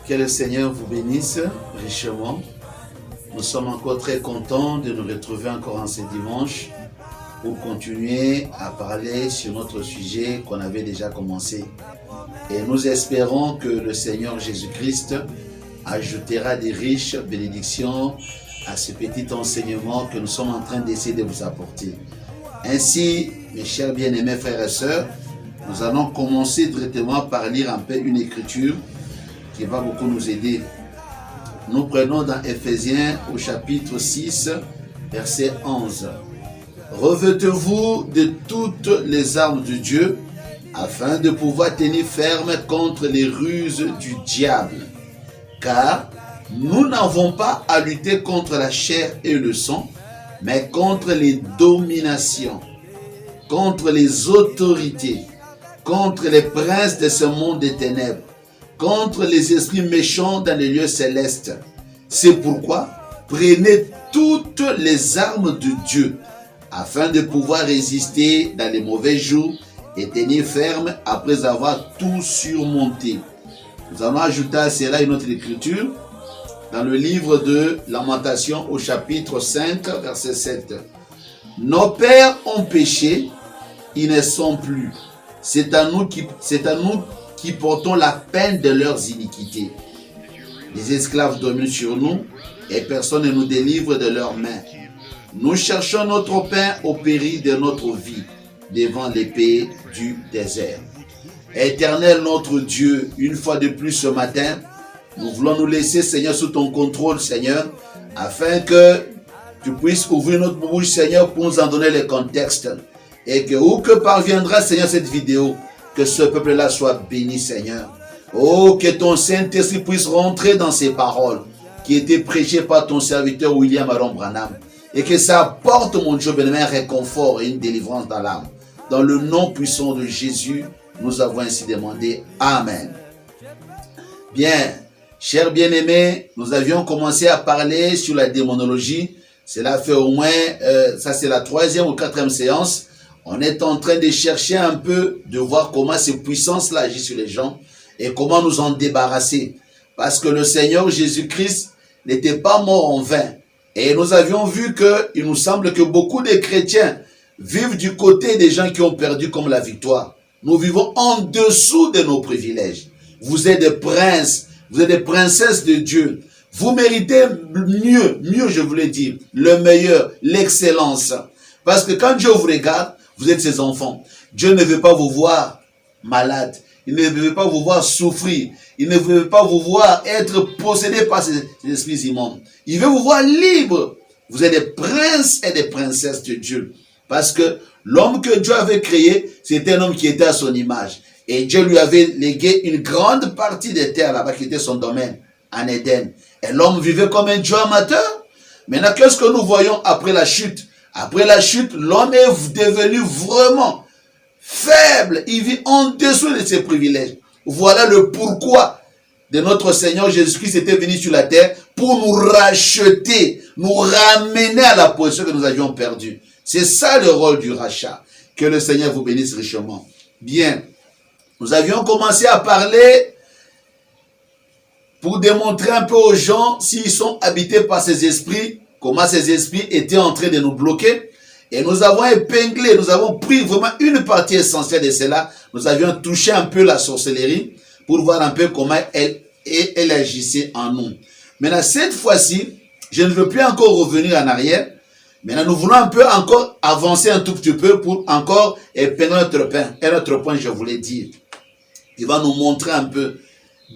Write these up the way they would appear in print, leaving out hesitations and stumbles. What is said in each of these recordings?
Que le Seigneur vous bénisse richement. Nous sommes encore très contents de nous retrouver encore en ce dimanche pour continuer à parler sur notre sujet qu'on avait déjà commencé. Et nous espérons que le Seigneur Jésus-Christ ajoutera des riches bénédictions à ce petit enseignement que nous sommes en train d'essayer de vous apporter. Ainsi, mes chers bien-aimés frères et sœurs, nous allons commencer directement par lire un peu une écriture qui va beaucoup nous aider. Nous prenons dans Éphésiens au chapitre 6, verset 11. Revêtez-vous de toutes les armes de Dieu afin de pouvoir tenir ferme contre les ruses du diable. Car nous n'avons pas à lutter contre la chair et le sang, mais contre les dominations, contre les autorités, contre les princes de ce monde des ténèbres, contre les esprits méchants dans les lieux célestes. C'est pourquoi prenez toutes les armes de Dieu afin de pouvoir résister dans les mauvais jours et tenir ferme après avoir tout surmonté. Nous allons ajouter à cela une autre écriture dans le livre de Lamentation au chapitre 5, verset 7. Nos pères ont péché, ils ne sont plus. C'est à nous qui portons la peine de leurs iniquités. Les esclaves dominent sur nous et personne ne nous délivre de leurs mains. Nous cherchons notre pain au péril de notre vie devant l'épée du désert. Éternel notre Dieu, une fois de plus ce matin, nous voulons nous laisser, Seigneur, sous ton contrôle, Seigneur, afin que tu puisses ouvrir notre bouche, Seigneur, pour nous en donner le contexte. Et que où que parviendra, Seigneur, cette vidéo, que ce peuple-là soit béni, Seigneur. Oh, que ton Saint-Esprit puisse rentrer dans ces paroles qui étaient prêchées par ton serviteur William Aron Branham. Et que ça apporte, mon Dieu, un réconfort et une délivrance dans l'âme. Dans le nom puissant de Jésus, nous avons ainsi demandé. Amen. Bien, chers bien-aimés, nous avions commencé à parler sur la démonologie. Cela fait au moins, ça c'est la 3e ou 4e séance. On est en train de chercher un peu, de voir comment ces puissances-là agissent sur les gens et comment nous en débarrasser. Parce que le Seigneur Jésus-Christ n'était pas mort en vain. Et nous avions vu qu'il nous semble que beaucoup de chrétiens vivent du côté des gens qui ont perdu comme la victoire. Nous vivons en dessous de nos privilèges. Vous êtes des princes, vous êtes des princesses de Dieu. Vous méritez mieux je vous l'ai dit, le meilleur, l'excellence. Parce que quand Dieu vous regarde, vous êtes ses enfants. Dieu ne veut pas vous voir malade. Il ne veut pas vous voir souffrir. Il ne veut pas vous voir être possédé par ces esprits immondes. Il veut vous voir libre. Vous êtes des princes et des princesses de Dieu. Parce que l'homme que Dieu avait créé, c'était un homme qui était à son image. Et Dieu lui avait légué une grande partie des terres là-bas qui était son domaine, en Éden. Et l'homme vivait comme un Dieu amateur. Maintenant, qu'est-ce que nous voyons après la chute? Après la chute, l'homme est devenu vraiment faible. Il vit en dessous de ses privilèges. Voilà le pourquoi de notre Seigneur Jésus-Christ était venu sur la terre pour nous racheter, nous ramener à la position que nous avions perdue. C'est ça le rôle du rachat. Que le Seigneur vous bénisse richement. Bien, nous avions commencé à parler pour démontrer un peu aux gens s'ils sont habités par ces esprits, comment ces esprits étaient en train de nous bloquer. Et nous avons épinglé, nous avons pris vraiment une partie essentielle de cela. Nous avions touché un peu la sorcellerie pour voir un peu comment elle agissait en nous. Maintenant, cette fois-ci, je ne veux plus encore revenir en arrière. Maintenant, nous voulons un peu encore avancer un tout petit peu pour encore épingler notre point, je voulais dire. Il va nous montrer un peu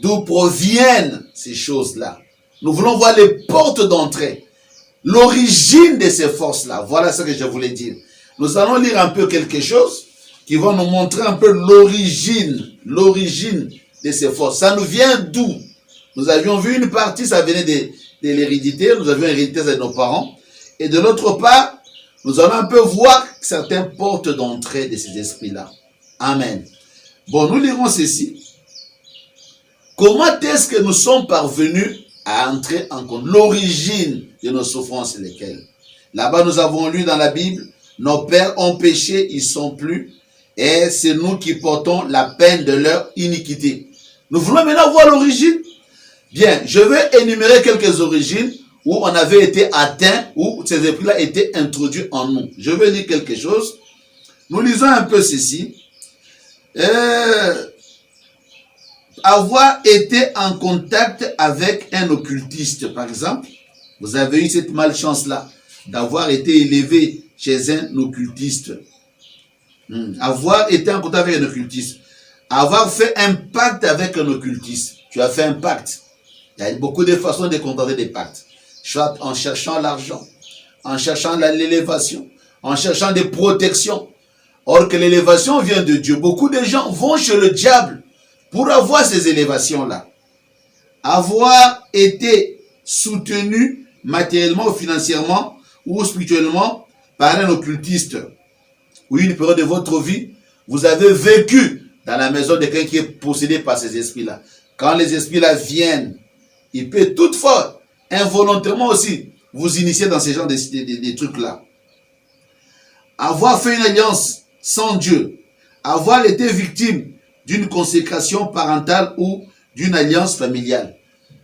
d'où proviennent ces choses-là. Nous voulons voir les portes d'entrée. L'origine de ces forces-là, voilà ce que je voulais dire. Nous allons lire un peu quelque chose qui va nous montrer un peu l'origine de ces forces. Ça nous vient d'où? Nous avions vu une partie, ça venait de l'hérédité, nous avions hérité de nos parents. Et de l'autre part, nous allons un peu voir certaines portes d'entrée de ces esprits-là. Amen. Bon, nous lirons ceci. Comment est-ce que nous sommes parvenus à entrer en compte l'origine de nos souffrances et lesquelles? Là-bas, nous avons lu dans la Bible, nos pères ont péché, ils sont plus, et c'est nous qui portons la peine de leur iniquité. Nous voulons maintenant voir l'origine. Bien, je vais énumérer quelques origines où on avait été atteint, où ces esprits-là étaient introduits en nous. Je vais lire quelque chose. Nous lisons un peu ceci. Avoir été en contact avec un occultiste, par exemple. Vous avez eu cette malchance-là d'avoir été élevé chez un occultiste. Avoir été en contact avec un occultiste. Avoir fait un pacte avec un occultiste. Tu as fait un pacte. Il y a beaucoup de façons de contenter des pactes. Soit en cherchant l'argent, en cherchant l'élévation, en cherchant des protections. Or que l'élévation vient de Dieu. Beaucoup de gens vont chez le diable pour avoir ces élévations-là. Avoir été soutenu matériellement ou financièrement ou spirituellement par un occultiste. Ou une période de votre vie, vous avez vécu dans la maison de quelqu'un qui est possédé par ces esprits-là. Quand les esprits-là viennent, il peut toutefois, involontairement aussi, vous initier dans ces genres de trucs-là. Avoir fait une alliance sans Dieu, avoir été victime d'une consécration parentale ou d'une alliance familiale.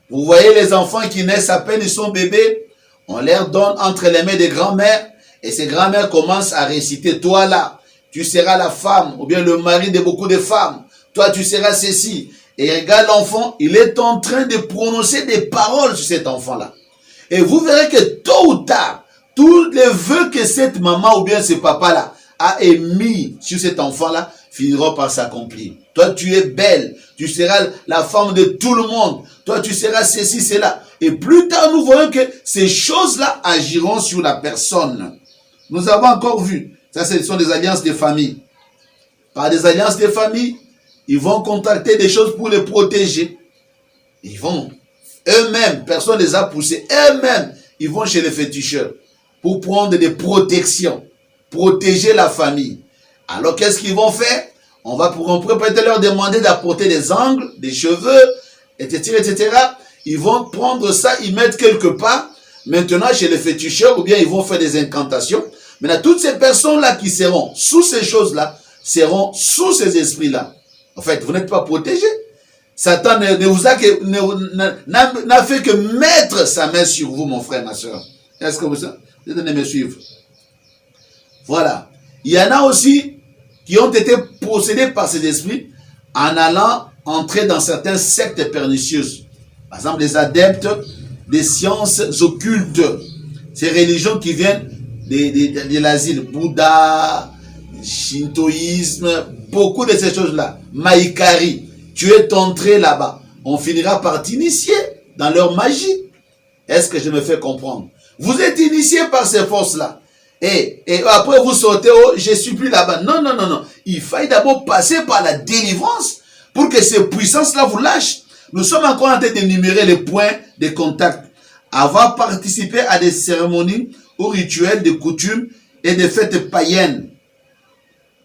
Vous voyez les enfants qui naissent à peine, ils sont bébés, on leur donne entre les mains des grands-mères, et ces grands-mères commencent à réciter, toi là, tu seras la femme, ou bien le mari de beaucoup de femmes, toi tu seras ceci. Et regarde l'enfant, il est en train de prononcer des paroles sur cet enfant-là. Et vous verrez que tôt ou tard, tous les vœux que cette maman ou bien ce papa-là a émis sur cet enfant-là finiront par s'accomplir. Toi, tu es belle, tu seras la femme de tout le monde. Toi, tu seras ceci, cela. Et plus tard, nous voyons que ces choses-là agiront sur la personne. Nous avons encore vu, ça ce sont des alliances de famille. Par des alliances de famille, ils vont contacter des choses pour les protéger. Ils vont, eux-mêmes, personne ne les a poussés, eux-mêmes, ils vont chez les féticheurs pour prendre des protections, protéger la famille. Alors qu'est-ce qu'ils vont faire? On pourrait peut-être leur demander d'apporter des angles, des cheveux, etc., etc. Ils vont prendre ça, ils mettent quelque part, maintenant chez les féticheurs, ou bien ils vont faire des incantations. Maintenant, toutes ces personnes-là qui seront sous ces choses-là, seront sous ces esprits-là. En fait, vous n'êtes pas protégés. Satan n'a fait que mettre sa main sur vous, mon frère, ma soeur. Est-ce que vous allez me suivre? Voilà. Il y en a aussi qui ont été possédés par ces esprits en allant entrer dans certaines sectes pernicieuses. Par exemple, les adeptes des sciences occultes. Ces religions qui viennent de l'asile. Bouddha, shintoïsme, beaucoup de ces choses-là. Maïkari. Tu es entré là-bas. On finira par t'initier dans leur magie. Est-ce que je me fais comprendre? Vous êtes initié par ces forces-là. Et après vous sortez, oh, je suis plus là-bas. Non, non, non, non. Il faille d'abord passer par la délivrance pour que ces puissances-là vous lâchent. Nous sommes encore en train d'énumérer les points de contact. Avoir participé à des cérémonies ou rituels, de coutumes et de fêtes païennes.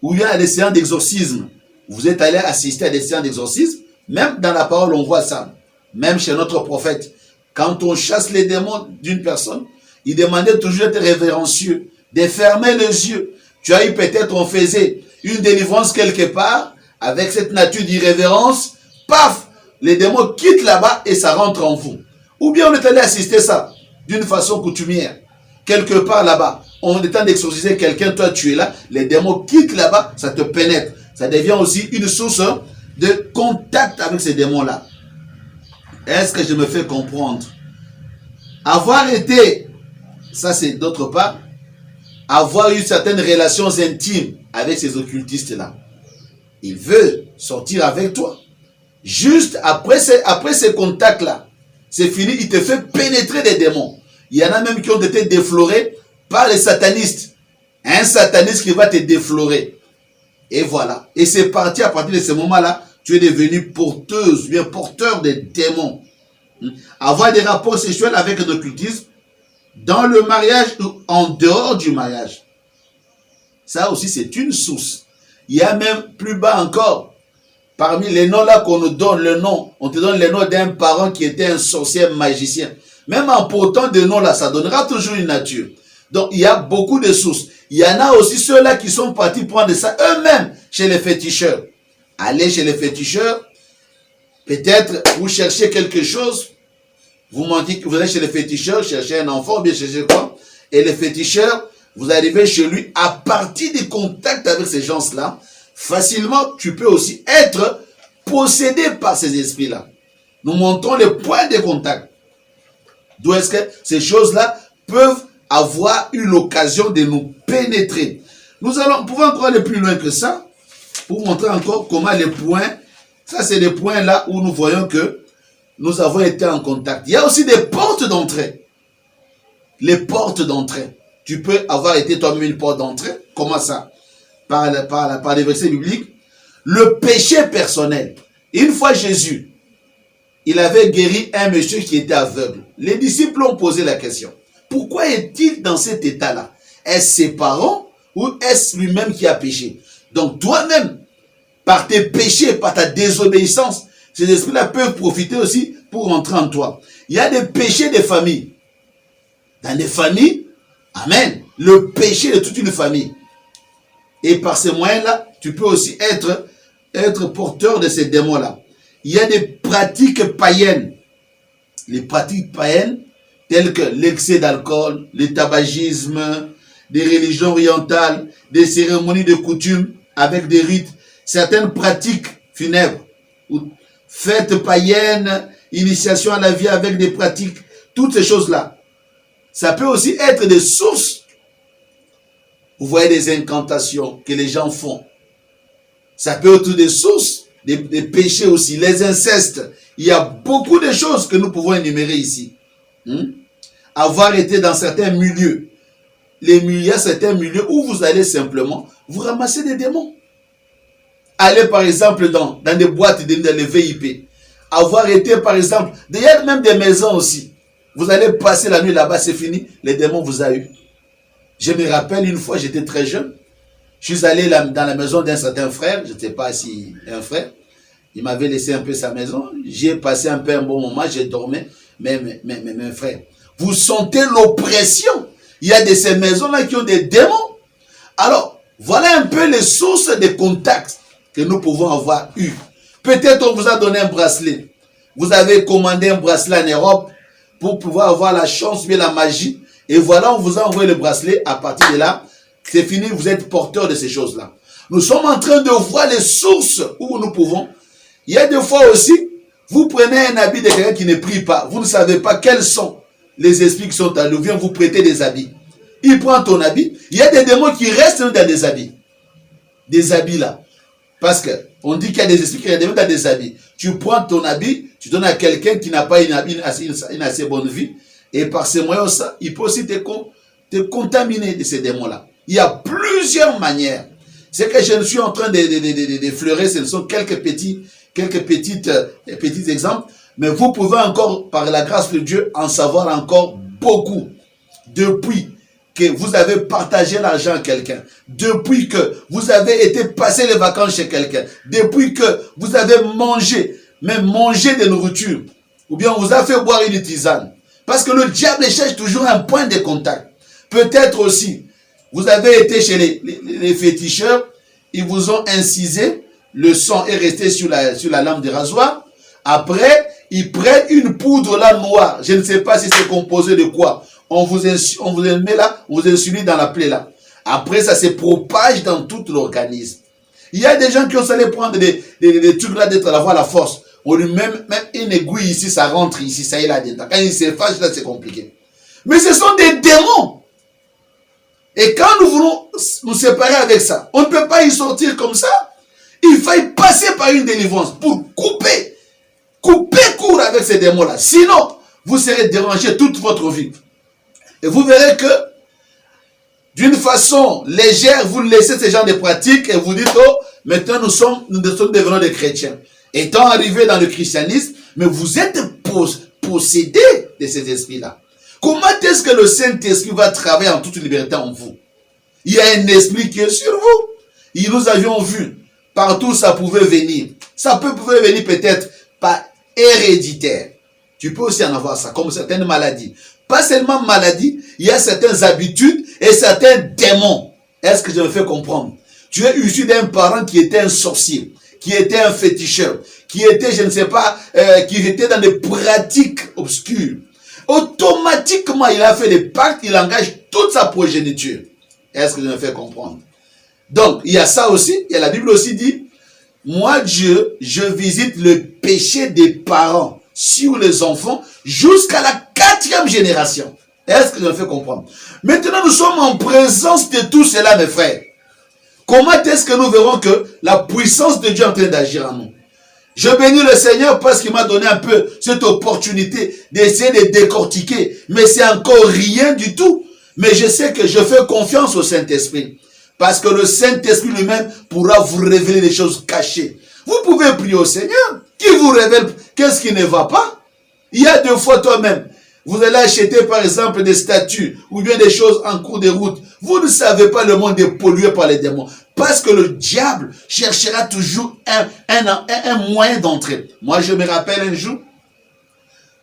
Ou il y a des séances d'exorcisme. Vous êtes allé assister à des séances d'exorcisme. Même dans la parole, on voit ça. Même chez notre prophète. Quand on chasse les démons d'une personne, il demandait toujours d'être révérencieux, de fermer les yeux. Tu as eu peut-être, on faisait une délivrance quelque part, avec cette nature d'irrévérence, paf, les démons quittent là-bas et ça rentre en vous. Ou bien on est allé assister ça d'une façon coutumière. Quelque part là-bas, on est en train d'exorciser quelqu'un, toi tu es là, les démons quittent là-bas, ça te pénètre. Ça devient aussi une source de contact avec ces démons-là. Est-ce que je me fais comprendre? Avoir été, ça c'est d'autre part, avoir eu certaines relations intimes avec ces occultistes-là. Il veut sortir avec toi. Juste après ces contacts-là, c'est fini, il te fait pénétrer des démons. Il y en a même qui ont été déflorés par les satanistes. Un sataniste qui va te déflorer. Et voilà. Et c'est parti, à partir de ce moment-là, tu es devenu porteuse, bien porteur des démons. Avoir des rapports sexuels avec un occultisme dans le mariage ou en dehors du mariage. Ça aussi, c'est une source. Il y a même plus bas encore, parmi les noms là qu'on nous donne, le nom, on te donne le nom d'un parent qui était un sorcier magicien. Même en portant des noms là, ça donnera toujours une nature. Donc, il y a beaucoup de sources. Il y en a aussi ceux-là qui sont partis prendre ça eux-mêmes chez les féticheurs. Allez chez les féticheurs, peut-être vous cherchez quelque chose, vous mentez, vous allez chez le féticheur, chercher un enfant, ou bien chercher quoi? Et le féticheur, vous arrivez chez lui, à partir du contact avec ces gens-là, facilement, tu peux aussi être possédé par ces esprits-là. Nous montrons les points de contact. D'où est-ce que ces choses-là peuvent avoir eu l'occasion de nous pénétrer. Nous pouvons encore aller plus loin que ça, pour montrer encore comment les points, ça c'est les points là où nous voyons que nous avons été en contact. Il y a aussi des portes d'entrée. Les portes d'entrée. Tu peux avoir été toi-même une porte d'entrée. Comment ça? Par les versets bibliques. Le péché personnel. Une fois Jésus, il avait guéri un monsieur qui était aveugle. Les disciples ont posé la question. Pourquoi est-il dans cet état-là? Est-ce ses parents ou est-ce lui-même qui a péché? Donc toi-même, par tes péchés, par ta désobéissance, ces esprits-là peuvent profiter aussi pour rentrer en toi. Il y a des péchés des familles. Dans les familles, amen, le péché de toute une famille. Et par ces moyens-là, tu peux aussi être porteur de ces démons-là. Il y a des pratiques païennes. Les pratiques païennes, telles que l'excès d'alcool, le tabagisme, des religions orientales, des cérémonies de coutume avec des rites, certaines pratiques funèbres, fêtes païennes, initiation à la vie avec des pratiques, toutes ces choses-là. Ça peut aussi être des sources. Vous voyez des incantations que les gens font. Ça peut être des sources, des péchés aussi, les incestes. Il y a beaucoup de choses que nous pouvons énumérer ici. Avoir été dans certains milieux. Il y a certains milieux où vous allez simplement vous ramasser des démons. Aller par exemple dans des boîtes, dans les VIP. Avoir été par exemple, il y a même des maisons aussi. Vous allez passer la nuit là-bas, c'est fini, les démons vous ont eu. Je me rappelle une fois, j'étais très jeune. Je suis allé dans la maison d'un certain frère, je ne sais pas si un frère. Il m'avait laissé un peu sa maison. J'ai passé un peu un bon moment, j'ai dormi. Mais mes frères, vous sentez l'oppression. Il y a de ces maisons-là qui ont des démons. Alors, voilà un peu les sources de contacts que nous pouvons avoir eu. Peut-être on vous a donné un bracelet. Vous avez commandé un bracelet en Europe pour pouvoir avoir la chance, bien la magie. Et voilà, on vous a envoyé le bracelet. À partir de là, c'est fini, vous êtes porteur de ces choses-là. Nous sommes en train de voir les sources où nous pouvons. Il y a des fois aussi, vous prenez un habit de quelqu'un qui ne prie pas. Vous ne savez pas quels sont les esprits qui sont à lui. Viens vous prêter des habits. Il prend ton habit. Il y a des démons qui restent dans des habits. Des habits là. Parce que on dit qu'il y a des esprits qui restent dans des habits. Tu prends ton habit, tu donnes à quelqu'un qui n'a pas une assez bonne vie. Et par ces moyens, ça, il peut aussi te contaminer de ces démons-là. Il y a plusieurs manières. Ce que je suis en train d'effleurer, ce sont quelques petits exemples. Mais vous pouvez encore, par la grâce de Dieu, en savoir encore beaucoup. Depuis que vous avez partagé l'argent à quelqu'un, depuis que vous avez été passer les vacances chez quelqu'un, depuis que vous avez mangé, même mangé de nourriture, ou bien on vous a fait boire une tisane. Parce que le diable cherche toujours un point de contact. Peut-être aussi, vous avez été chez les féticheurs, ils vous ont incisé, le sang est resté sur la lame de rasoir. Après, ils prennent une poudre là noire. Je ne sais pas si c'est composé de quoi. On vous met là, on vous insuline dans la plaie là. Après, ça se propage dans tout l'organisme. Il y a des gens qui ont allé prendre des trucs là d'être à avoir la force. On lui met même une aiguille ici, ça rentre ici, ça y est là-dedans. Quand il s'efface, là, c'est compliqué. Mais ce sont des démons. Et quand nous voulons nous séparer avec ça, on ne peut pas y sortir comme ça. Il faut y passer par une délivrance pour couper court avec ces démons-là. Sinon, vous serez dérangé toute votre vie. Et vous verrez que, d'une façon légère, vous laissez ce genre de pratiques et vous dites, oh, maintenant nous sommes devenus des chrétiens. Étant arrivés dans le christianisme, mais vous êtes possédés de ces esprits-là. Comment est-ce que le Saint-Esprit va travailler en toute liberté en vous? Il y a un esprit qui est sur vous. Et nous avions vu, partout ça pouvait venir. Ça pouvait venir peut-être par héréditaire. Tu peux aussi en avoir ça, comme certaines maladies. Pas seulement maladies, il y a certaines habitudes et certains démons. Est-ce que je me fais comprendre? Tu es issu d'un parent qui était un sorcier, qui était un féticheur, qui était, je ne sais pas, qui était dans des pratiques obscur. Automatiquement, il a fait des pactes, il engage toute sa progéniture. Est-ce que je me fais comprendre? Donc, il y a ça aussi, et la Bible aussi dit, moi Dieu, je visite le péché des parents sur les enfants jusqu'à la 4e génération. Est-ce que je me fais comprendre? Maintenant, nous sommes en présence de tout cela, mes frères. Comment est-ce que nous verrons que la puissance de Dieu est en train d'agir en nous? Je bénis le Seigneur parce qu'il m'a donné un peu cette opportunité d'essayer de décortiquer. Mais c'est encore rien du tout. Mais je sais que je fais confiance au Saint-Esprit. Parce que le Saint-Esprit lui-même pourra vous révéler des choses cachées. Vous pouvez prier au Seigneur qui vous révèle qu'est-ce qui ne va pas. Il y a deux fois toi-même. Vous allez acheter par exemple des statues ou bien des choses en cours de route. Vous ne savez pas, le monde est pollué par les démons. Parce que le diable cherchera toujours un moyen d'entrer. Moi, je me rappelle un jour,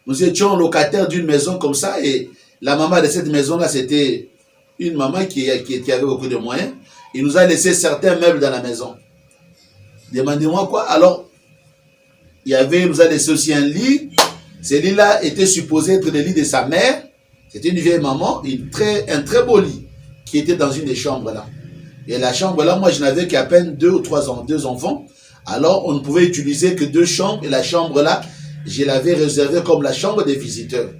nous étions locataires d'une maison comme ça et la maman de cette maison-là, c'était une maman qui avait beaucoup de moyens. Il nous a laissé certains meubles dans la maison. Demandez-moi quoi? Alors, il nous a laissé aussi un lit. Ce lit-là était supposé être le lit de sa mère. C'était une vieille maman, un très beau lit qui était dans une des chambres là. Et la chambre là, moi je n'avais qu'à peine 2 ou 3 ans, 2 enfants. Alors on ne pouvait utiliser que 2 chambres. Et la chambre là, je l'avais réservée comme la chambre des visiteurs.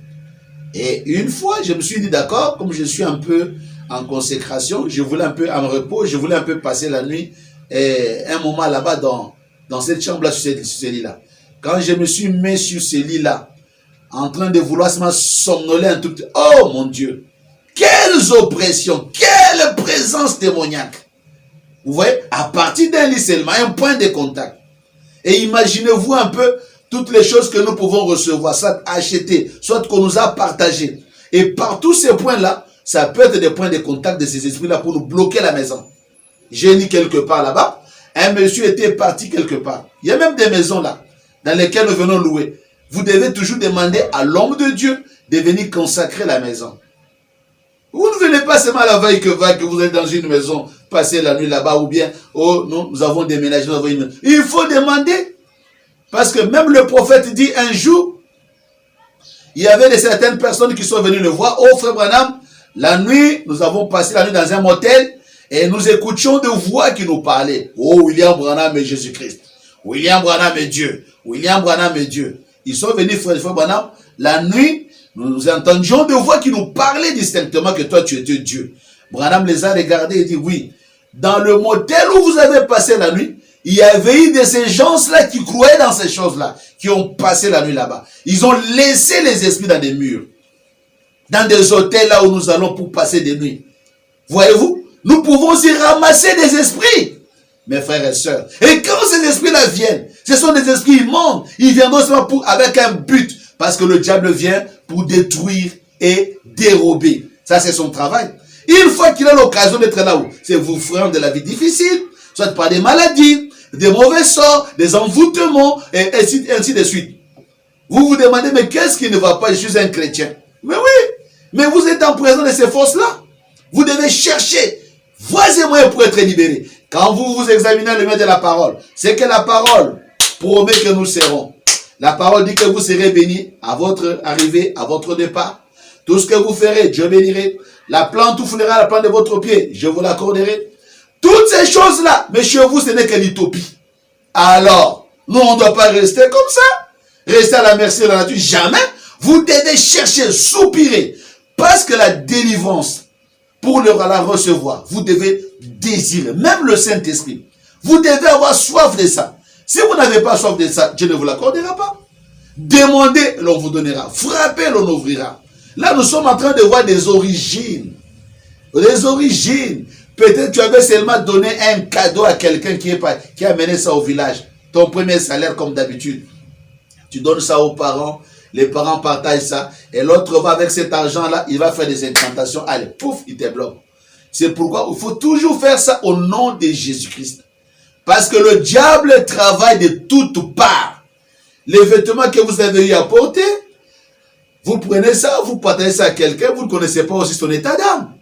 Et une fois, je me suis dit d'accord, comme je suis un peu en consécration, je voulais un peu en repos, je voulais un peu passer la nuit, un moment là-bas dans cette chambre-là, sur ce lit-là. Quand je me suis mis sur ce lit-là, en train de vouloir se somnoler un tout petit... Oh mon Dieu! Quelles oppressions! Quelle présence démoniaque! Vous voyez? À partir d'un lit seulement, un point de contact. Et imaginez-vous un peu toutes les choses que nous pouvons recevoir, soit acheter, soit qu'on nous a partagé. Et par tous ces points-là, ça peut être des points de contact de ces esprits-là pour nous bloquer la maison. J'ai lu quelque part là-bas, un monsieur était parti quelque part. Il y a même des maisons là, dans lesquelles nous venons louer. Vous devez toujours demander à l'homme de Dieu de venir consacrer la maison. Vous ne venez pas seulement à la veille que vous êtes dans une maison, passer la nuit là-bas, ou bien, oh non, nous avons déménagé, nous avons une maison. Il faut demander. Parce que même le prophète dit un jour, il y avait certaines personnes qui sont venues le voir. Oh frère Branham, la nuit, nous avons passé la nuit dans un motel et nous écoutions des voix qui nous parlaient. Oh, William Branham et Jésus-Christ. William Branham et Dieu. William Branham et Dieu. Ils sont venus, frère Branham, la nuit, nous entendions des voix qui nous parlaient distinctement que toi tu étais Dieu. Branham les a regardés et dit oui. Dans le motel où vous avez passé la nuit, il y avait eu de ces gens-là qui croyaient dans ces choses-là, qui ont passé la nuit là-bas. Ils ont laissé les esprits dans des murs, dans des hôtels là où nous allons pour passer des nuits. Voyez-vous, nous pouvons aussi ramasser des esprits, mes frères et sœurs. Et quand ces esprits-là viennent, ce sont des esprits immondes. Ils viendront seulement avec un but, parce que le diable vient pour détruire et dérober. Ça, c'est son travail. Une fois qu'il a l'occasion d'être là-haut, c'est vous frère de la vie difficile, soit par des maladies, des mauvais sorts, des envoûtements, et ainsi de suite. Vous vous demandez, mais qu'est-ce qui ne va pas? Je suis un chrétien. Mais oui, mais vous êtes en présence de ces forces-là. Vous devez chercher voies et moyens pour être libérés. Quand vous vous examinez le maître de la parole, c'est que la parole promet que nous serons. La parole dit que vous serez bénis à votre arrivée, à votre départ. Tout ce que vous ferez, Dieu bénirait. La plante où foulera la plante de votre pied, je vous l'accorderai. Toutes ces choses-là, mais chez vous, ce n'est que l'utopie. Alors, nous, on ne doit pas rester comme ça. Rester à la merci de la nature. Jamais. Vous devez chercher, soupirer. Parce que la délivrance, pour la recevoir, vous devez désirer. Même le Saint-Esprit. Vous devez avoir soif de ça. Si vous n'avez pas soif de ça, Dieu ne vous l'accordera pas. Demandez, l'on vous donnera. Frappez, l'on ouvrira. Là, nous sommes en train de voir des origines. Les origines. Peut-être tu avais seulement donné un cadeau à quelqu'un qui a mené ça au village. Ton premier salaire comme d'habitude. Tu donnes ça aux parents. Les parents partagent ça. Et l'autre va avec cet argent-là. Il va faire des incantations. Allez, pouf, il te bloque. C'est pourquoi il faut toujours faire ça au nom de Jésus-Christ. Parce que le diable travaille de toutes parts. Les vêtements que vous avez eu à porter, vous prenez ça, vous partagez ça à quelqu'un, vous ne connaissez pas aussi son état d'âme.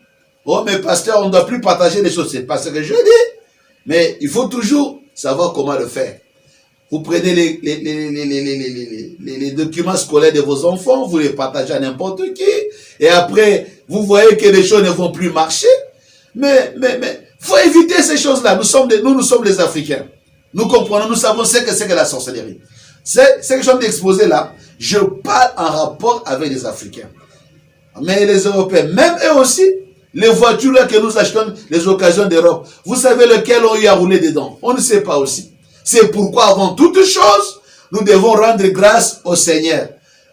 Oh, mais pasteur, on ne doit plus partager les choses. C'est pas ce que je dis. Mais il faut toujours savoir comment le faire. Vous prenez les documents scolaires de vos enfants, vous les partagez à n'importe qui, et après, vous voyez que les choses ne vont plus marcher. Mais, faut éviter ces choses-là. Nous sommes les Africains. Nous comprenons, nous savons ce que c'est que la sorcellerie. C'est ce que je viens d'exposer là. Je parle en rapport avec les Africains. Mais les Européens, même eux aussi, les voitures là que nous achetons, les occasions d'Europe, vous savez lequel on y a roulé dedans? On ne sait pas aussi. C'est pourquoi avant toute chose, nous devons rendre grâce au Seigneur.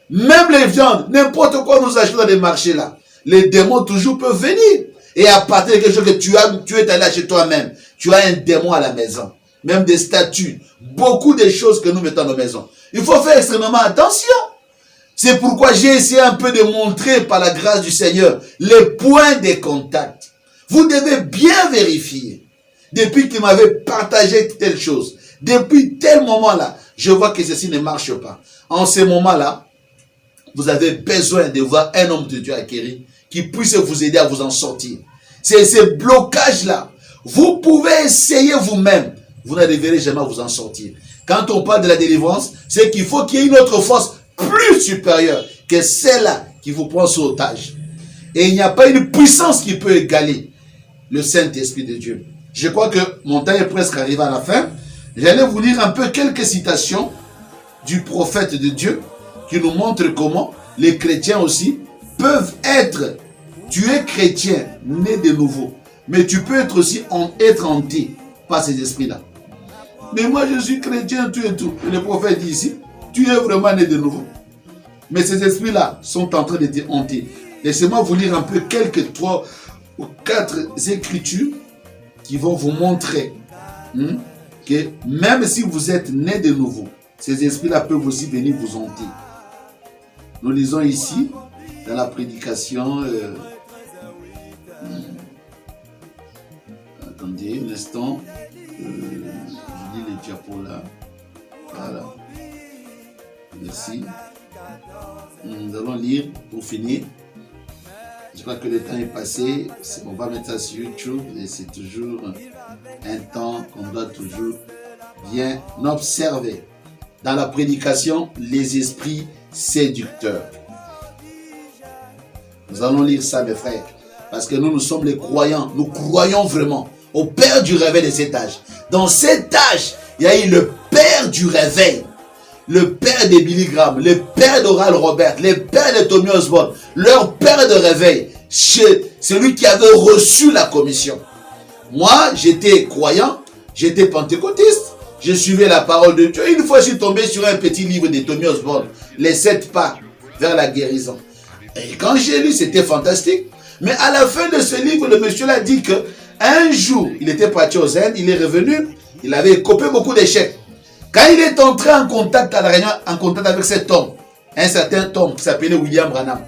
Même les viandes, n'importe quoi nous achetons dans les marchés là, les démons toujours peuvent venir. Et à partir de quelque chose que tu es allé chez toi-même, tu as un démon à la maison. Même des statues, beaucoup de choses que nous mettons dans nos maisons. Il faut faire extrêmement attention. C'est pourquoi j'ai essayé un peu de montrer par la grâce du Seigneur les points de contact. Vous devez bien vérifier. Depuis qu'il m'avait partagé telle chose, depuis tel moment-là, je vois que ceci ne marche pas. En ce moment-là, vous avez besoin de voir un homme de Dieu acquéri qui puisse vous aider à vous en sortir. C'est ce blocage-là. Vous pouvez essayer vous-même. Vous n'arriverez jamais à vous en sortir. Quand on parle de la délivrance, c'est qu'il faut qu'il y ait une autre force plus supérieure que celle-là qui vous prend sous otage. Et il n'y a pas une puissance qui peut égaler le Saint-Esprit de Dieu. Je crois que mon temps est presque arrivé à la fin. J'allais vous lire un peu quelques citations du prophète de Dieu qui nous montrent comment les chrétiens aussi peuvent être. Tu es chrétien, né de nouveau, mais tu peux être aussi être hanté par ces esprits-là. Mais moi je suis chrétien, tout et tout. Et le prophète dit ici, tu es vraiment né de nouveau. Mais ces esprits-là sont en train de te hanter. Laissez-moi vous lire un peu quelques 3 ou 4 écritures qui vont vous montrer que même si vous êtes né de nouveau, ces esprits-là peuvent aussi venir vous hanter. Nous lisons ici, dans la prédication, attendez un instant, je lis les diapos là, voilà, merci. Nous allons lire pour finir. Je crois que le temps est passé, on va mettre ça sur YouTube et c'est toujours un temps qu'on doit toujours bien observer. Dans la prédication, les esprits séducteurs. Nous allons lire ça, mes frères, parce que nous sommes les croyants, nous croyons vraiment au Père du réveil de cet âge. Dans cet âge, il y a eu le Père du réveil, le Père de Billy Graham, le Père d'Oral Robert, le Père de Tommy Osborne, leur Père de réveil, celui qui avait reçu la commission. Moi, j'étais croyant, j'étais pentecôtiste, je suivais la parole de Dieu. Une fois, je suis tombé sur un petit livre de Tommy Osborne, Les 7 pas vers la guérison. Et quand j'ai lu, c'était fantastique. Mais à la fin de ce livre, le monsieur l'a dit que un jour, il était parti aux Indes, il est revenu, il avait copé beaucoup d'échecs. Quand il est entré en contact à la réunion, en contact avec cet homme, un certain homme qui s'appelait William Branham,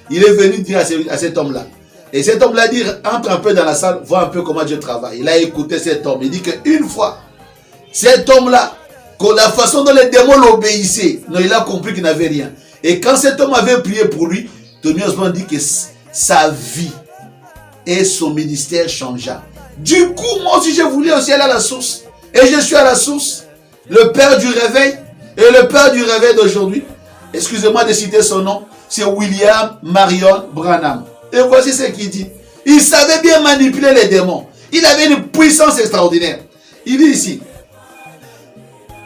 il est venu dire à cet homme-là. Et cet homme-là dit, entre un peu dans la salle, vois un peu comment Dieu travaille. Il a écouté cet homme. Il dit qu'une fois, cet homme-là, la façon dont les démons l'obéissaient, il a compris qu'il n'avait rien. Et quand cet homme avait prié pour lui, Tommy Osborne dit que sa vie et son ministère changea. Du coup, moi aussi, j'ai voulu aussi aller à la source. Et je suis à la source. Le Père du réveil et le Père du réveil d'aujourd'hui, excusez-moi de citer son nom, c'est William Marion Branham. Et voici ce qu'il dit. Il savait bien manipuler les démons. Il avait une puissance extraordinaire. Il dit ici,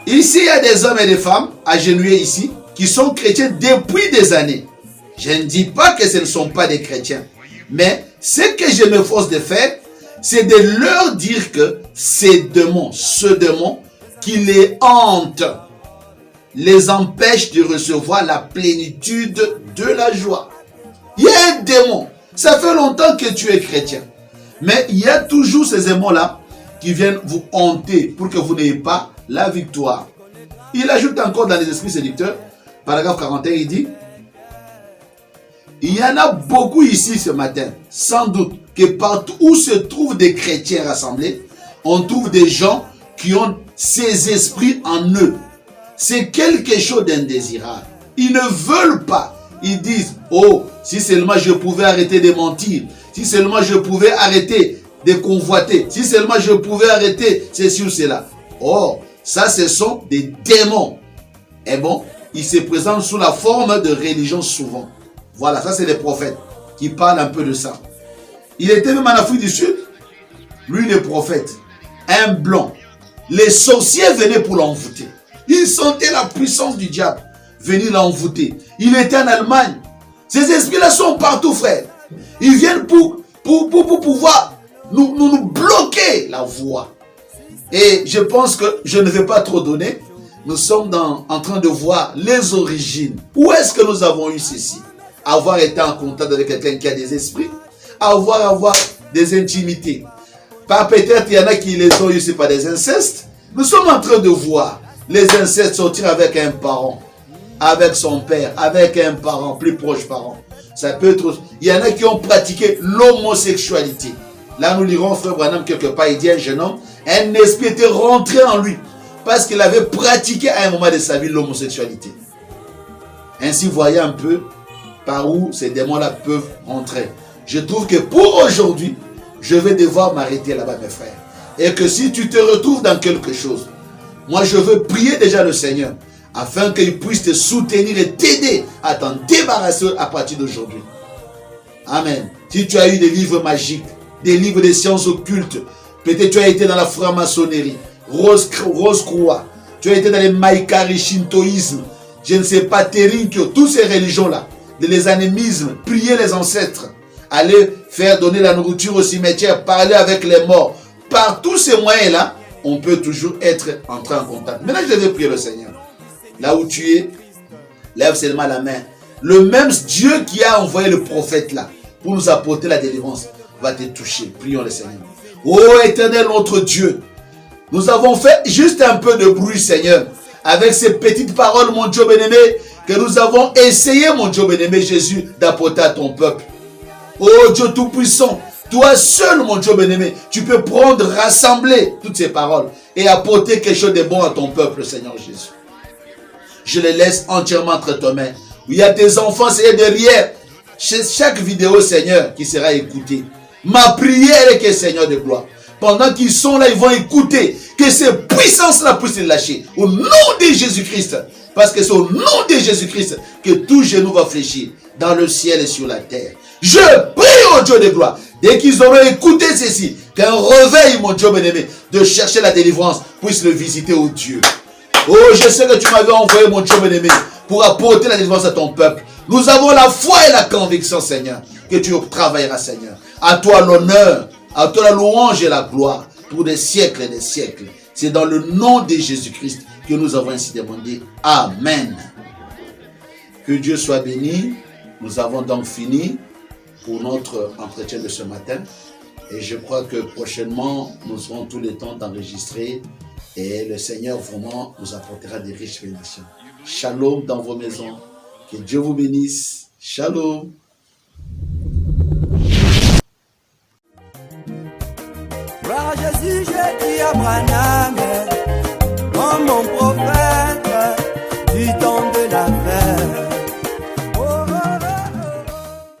il y a des hommes et des femmes agenouillés ici qui sont chrétiens depuis des années. Je ne dis pas que ce ne sont pas des chrétiens. Mais ce que je m'efforce de faire, c'est de leur dire que ces démons, ce démon qui les hante, les empêche de recevoir la plénitude de la joie. Il y a un démon. Ça fait longtemps que tu es chrétien. Mais il y a toujours ces démons-là qui viennent vous hanter pour que vous n'ayez pas la victoire. Il ajoute encore dans les esprits séducteurs, paragraphe 41, il dit, il y en a beaucoup ici ce matin, sans doute que partout où se trouvent des chrétiens rassemblés, on trouve des gens qui ont ces esprits en eux. C'est quelque chose d'indésirable. Ils ne veulent pas. Ils disent, oh, si seulement je pouvais arrêter de mentir, si seulement je pouvais arrêter de convoiter, si seulement je pouvais arrêter ceci ou cela. Or, Ça, ce sont des démons. Et bon, ils se présentent sous la forme de religion souvent. Voilà, ça c'est les prophètes qui parlent un peu de ça. Il était même en Afrique du Sud. Lui, le prophète, un blanc. Les sorciers venaient pour l'envoûter. Ils sentaient la puissance du diable venir l'envoûter. Il était en Allemagne. Ces esprits-là sont partout, frère. Ils viennent pour pouvoir nous bloquer la voie. Et je pense que je ne vais pas trop donner. Nous sommes en train de voir les origines. Où est-ce que nous avons eu ceci? Avoir été en contact avec quelqu'un qui a des esprits, avoir des intimités. Pas peut-être il y en a qui les ont eu, c'est pas des incestes. Nous sommes en train de voir les incestes sortir avec un parent, avec son père, avec un parent, plus proche parent. Ça peut être. Il y en a qui ont pratiqué l'homosexualité. Là, nous lirons Frère Branham quelque part, il dit un jeune homme, un esprit était rentré en lui parce qu'il avait pratiqué à un moment de sa vie l'homosexualité. Ainsi, voyez un peu par où ces démons-là peuvent entrer. Je trouve que pour aujourd'hui, je vais devoir m'arrêter là-bas, mes frères. Et que si tu te retrouves dans quelque chose, moi je veux prier déjà le Seigneur afin qu'il puisse te soutenir et t'aider à t'en débarrasser à partir d'aujourd'hui. Amen. Si tu as eu des livres magiques, des livres de sciences occultes, peut-être tu as été dans la franc-maçonnerie, Rose-Croix, tu as été dans les Maïkari, Shintoïsme, je ne sais pas, Terinkyo, toutes ces religions-là, les animismes, prier les ancêtres, aller faire donner la nourriture au cimetière, parler avec les morts. Par tous ces moyens-là, on peut toujours être entré en contact. Maintenant, je vais prier le Seigneur. Là où tu es, lève seulement la main. Le même Dieu qui a envoyé le prophète là pour nous apporter la délivrance va te toucher. Prions le Seigneur. Ô éternel notre Dieu, nous avons fait juste un peu de bruit, Seigneur, avec ces petites paroles, mon Dieu bien-aimé, que nous avons essayé, mon Dieu bien-aimé Jésus, d'apporter à ton peuple. Ô Dieu Tout-Puissant, toi seul, mon Dieu bien-aimé, tu peux prendre, rassembler toutes ces paroles et apporter quelque chose de bon à ton peuple, Seigneur Jésus. Je les laisse entièrement entre tes mains. Il y a tes enfants, Seigneur, derrière. Chaque vidéo, Seigneur, qui sera écoutée. Ma prière est que, Seigneur de gloire, pendant qu'ils sont là, ils vont écouter, que ces puissances-là puissent les lâcher. Au nom de Jésus-Christ. Parce que c'est au nom de Jésus-Christ que tout genou va fléchir dans le ciel et sur la terre. Je prie au Dieu de gloire, dès qu'ils auront écouté ceci, qu'un réveil, mon Dieu bien-aimé, de chercher la délivrance, puisse le visiter, au Dieu. Oh, je sais que tu m'avais envoyé, mon Dieu bien-aimé, pour apporter la délivrance à ton peuple. Nous avons la foi et la conviction, Seigneur, que tu travailleras, Seigneur. À toi l'honneur, à toi la louange et la gloire, pour des siècles et des siècles. C'est dans le nom de Jésus-Christ que nous avons ainsi demandé. Amen. Que Dieu soit béni. Nous avons donc fini pour notre entretien de ce matin. Et je crois que prochainement, nous aurons tout le temps d'enregistrer. Et le Seigneur vraiment nous apportera des riches bénédictions. Shalom dans vos maisons. Que Dieu vous bénisse. Shalom. Jésus, je dis à Branham.